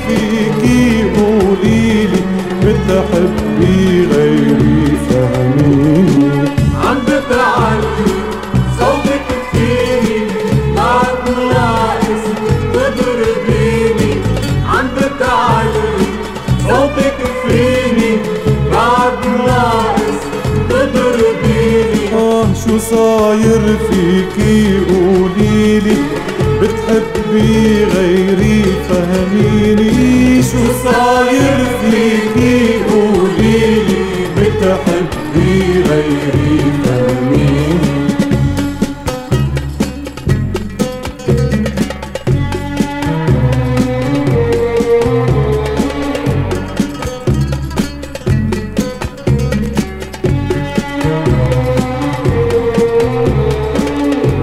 فيكي قوليلي بتحبي غيري فهميني. عم بتعلي صوتك فيني بعد ناقص تضربيني. عم بتعلي صوتك فيني بعد ناقص تضربيني. شو صاير فيكي قوليلي بتحبي غيري فهميني. شو صاير فيكي قوليلي بتحبي غيري فهميني.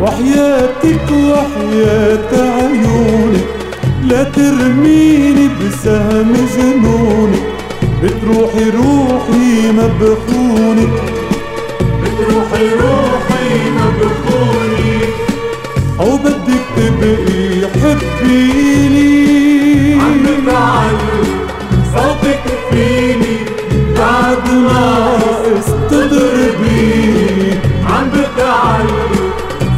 وحياتك وحياة عيونك لا ترميني بسهم جنونك. بتروحي روحي ما بخونك، بتروحي روحي ما بخونك. أو بدك تبقي حبيني. عم بتعلي صوتك فيني بعد ناقص تضربيني. عم بتعلي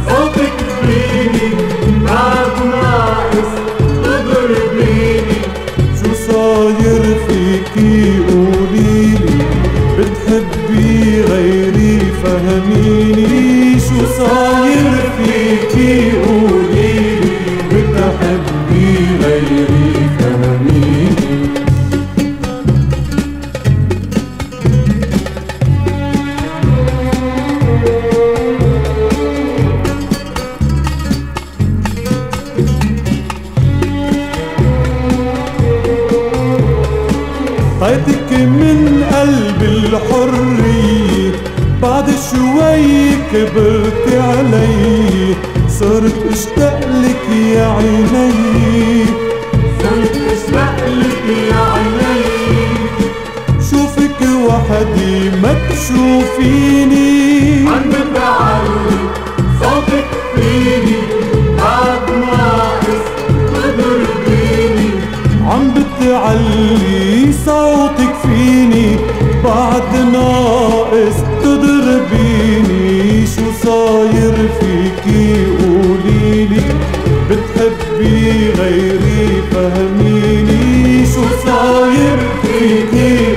صوتك فيني بعد ناقص تضربيني. شو صاير فيكي قوليلي بتحبي غيري فهميني. شو صاير فيكي قوليلي بتحبي غيري فهميني. طيتك من قلب الحرية بعد شوي كبرت علي. صرت اشتاقلك يا عيني، صرت اشتاقلك يا عيني. شوفك وحدي ما تشوفيني. عم بتعلي صوتك فيني بعد ناقص تضربيني. عم بتعلي صوتك فيني بعد ناقص تضربيني. شو صاير فيكي قوليلي بتحبي غيري فهميني. شو صاير فيكي